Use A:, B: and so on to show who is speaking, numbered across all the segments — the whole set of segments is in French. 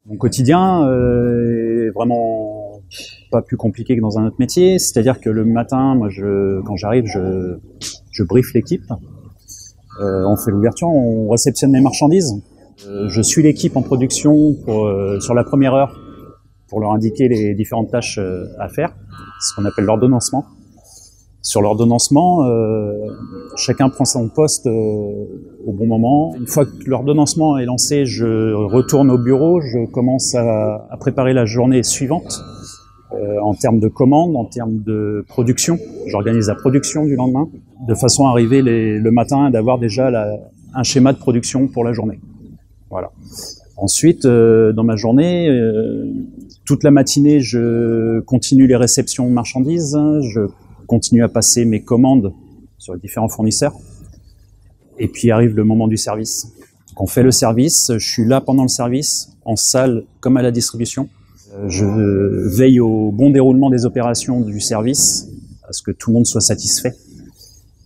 A: Mon quotidien est vraiment pas plus compliqué que dans un autre métier. C'est-à-dire que le matin, moi, quand j'arrive, je briefe l'équipe. On fait l'ouverture, on réceptionne les marchandises. Je suis l'équipe en production sur la première heure pour leur indiquer les différentes tâches à faire, ce qu'on appelle l'ordonnancement. Sur l'ordonnancement, chacun prend son poste au bon moment. Une fois que l'ordonnancement est lancé, je retourne au bureau, je commence à préparer la journée suivante en termes de commandes, en termes de production. J'organise la production du lendemain, de façon à arriver le matin et d'avoir déjà un schéma de production pour la journée. Voilà. Ensuite, dans ma journée, toute la matinée, je continue les réceptions de marchandises, je continue à passer mes commandes sur les différents fournisseurs. Et puis arrive le moment du service. Donc on fait le service, je suis là pendant le service, en salle comme à la distribution. Je veille au bon déroulement des opérations du service, à ce que tout le monde soit satisfait.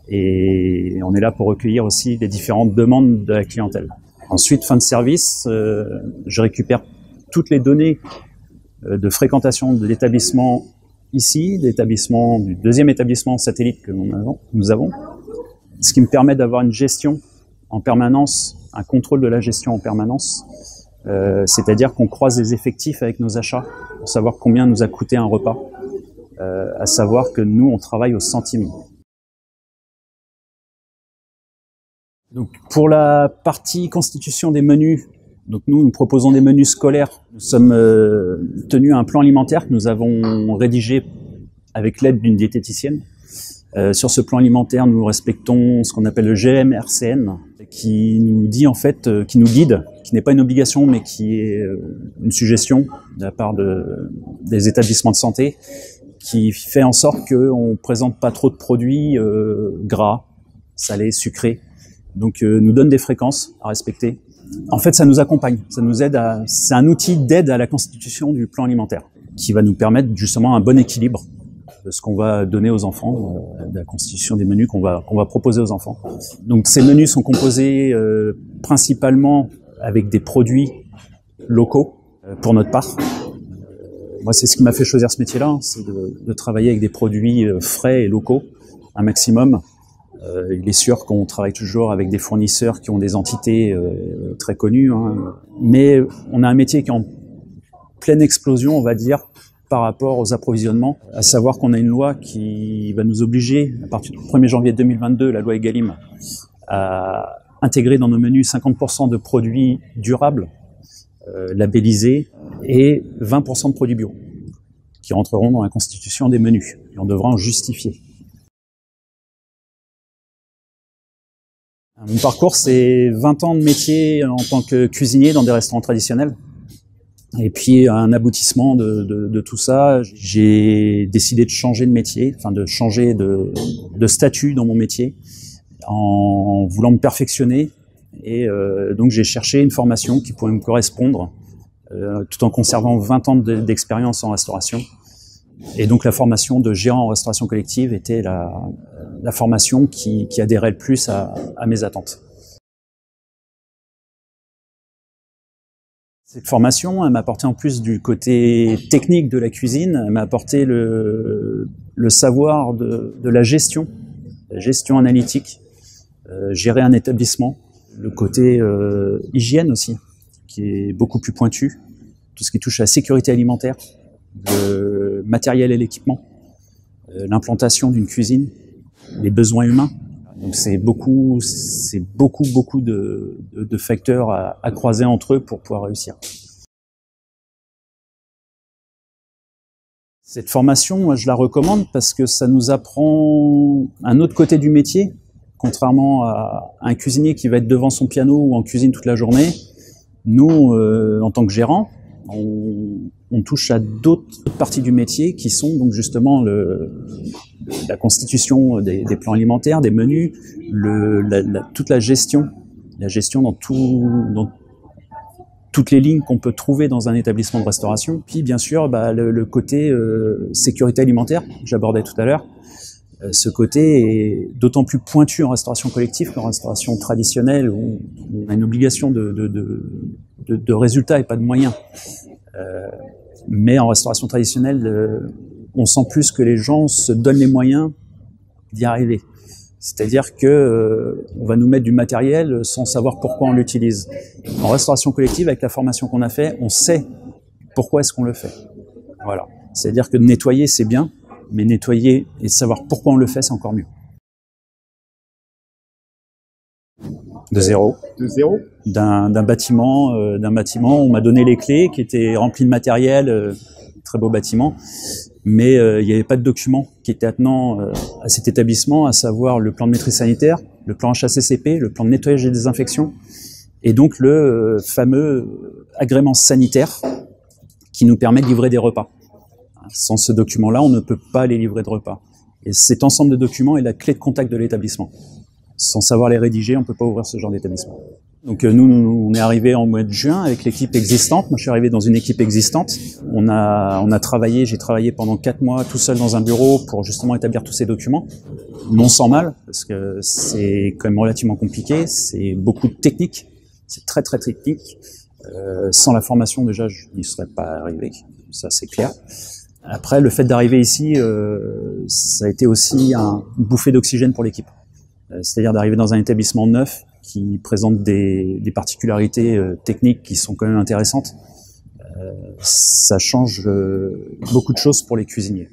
A: Et on est là pour recueillir aussi les différentes demandes de la clientèle. Ensuite, fin de service, je récupère toutes les données de fréquentation de l'établissement ici, du deuxième établissement satellite que nous avons, ce qui me permet d'avoir une gestion en permanence, un contrôle de la gestion en permanence, c'est-à-dire qu'on croise les effectifs avec nos achats pour savoir combien nous a coûté un repas, à savoir que nous, on travaille au centime. Donc, pour la partie constitution des menus, donc nous proposons des menus scolaires. Nous sommes tenus à un plan alimentaire que nous avons rédigé avec l'aide d'une diététicienne. Sur ce plan alimentaire, nous respectons ce qu'on appelle le GMRCN, qui nous dit en fait, qui nous guide, qui n'est pas une obligation, mais qui est une suggestion de la part des établissements de santé, qui fait en sorte qu'on ne présente pas trop de produits gras, salés, sucrés. Donc nous donne des fréquences à respecter. En fait, ça nous accompagne, ça nous aide c'est un outil d'aide à la constitution du plan alimentaire, qui va nous permettre justement un bon équilibre de ce qu'on va donner aux enfants, de la constitution des menus qu'on va proposer aux enfants. Donc ces menus sont composés principalement avec des produits locaux, pour notre part. Moi, c'est ce qui m'a fait choisir ce métier-là, c'est de travailler avec des produits frais et locaux, un maximum. Il est sûr qu'on travaille toujours avec des fournisseurs qui ont des entités très connues, hein. Mais on a un métier qui est en pleine explosion, on va dire, par rapport aux approvisionnements, à savoir qu'on a une loi qui va nous obliger, à partir du 1er janvier 2022, la loi Egalim, à intégrer dans nos menus 50% de produits durables, labellisés, et 20% de produits bio, qui rentreront dans la constitution des menus, et on devra en justifier. Mon parcours, c'est 20 ans de métier en tant que cuisinier dans des restaurants traditionnels. Et puis, un aboutissement de tout ça, j'ai décidé de changer de métier, enfin de changer de statut dans mon métier, en voulant me perfectionner. Et donc, j'ai cherché une formation qui pourrait me correspondre, tout en conservant 20 ans d'expérience en restauration. Et donc la formation de gérant en restauration collective était la formation qui adhérait le plus à mes attentes. Cette formation, elle m'a apporté en plus du côté technique de la cuisine, elle m'a apporté le savoir de la gestion analytique, gérer un établissement, le côté hygiène aussi, qui est beaucoup plus pointu, tout ce qui touche à la sécurité alimentaire, le matériel et l'équipement, l'implantation d'une cuisine, les besoins humains. Donc c'est beaucoup de facteurs à croiser entre eux pour pouvoir réussir. Cette formation, moi, je la recommande parce que ça nous apprend un autre côté du métier, contrairement à un cuisinier qui va être devant son piano ou en cuisine toute la journée. Nous, en tant que gérant, on touche à d'autres parties du métier qui sont donc justement la constitution des plans alimentaires, des menus, toute la gestion dans toutes les lignes qu'on peut trouver dans un établissement de restauration. Puis bien sûr, le côté sécurité alimentaire, que j'abordais tout à l'heure. Ce côté est d'autant plus pointu en restauration collective qu'en restauration traditionnelle où on a une obligation de de résultats et pas de moyens. Mais en restauration traditionnelle, on sent plus que les gens se donnent les moyens d'y arriver. C'est-à-dire que on va nous mettre du matériel sans savoir pourquoi on l'utilise. En restauration collective, avec la formation qu'on a fait, on sait pourquoi est-ce qu'on le fait. Voilà. C'est-à-dire que nettoyer, c'est bien, mais nettoyer et savoir pourquoi on le fait, c'est encore mieux. De zéro.
B: De zéro?
A: D'un bâtiment, on m'a donné les clés qui étaient remplies de matériel, très beau bâtiment, mais il n'y avait pas de document qui était attenant à cet établissement, à savoir le plan de maîtrise sanitaire, le plan HACCP, le plan de nettoyage et désinfection, et donc le fameux agrément sanitaire qui nous permet de livrer des repas. Sans ce document-là, on ne peut pas les livrer de repas. Et cet ensemble de documents est la clé de contact de l'établissement. Sans savoir les rédiger, on ne peut pas ouvrir ce genre d'établissement. Donc nous, on est arrivé en mois de juin avec l'équipe existante. Moi, je suis arrivé dans une équipe existante. On a travaillé, j'ai travaillé pendant 4 mois tout seul dans un bureau pour justement établir tous ces documents. Non sans mal, parce que c'est quand même relativement compliqué. C'est beaucoup de technique. C'est très très technique. Sans la formation, déjà, je n'y serais pas arrivé. Ça, c'est clair. Après, le fait d'arriver ici, ça a été aussi une bouffée d'oxygène pour l'équipe. C'est-à-dire d'arriver dans un établissement neuf qui présente des particularités techniques qui sont quand même intéressantes. Ça change beaucoup de choses pour les cuisiniers.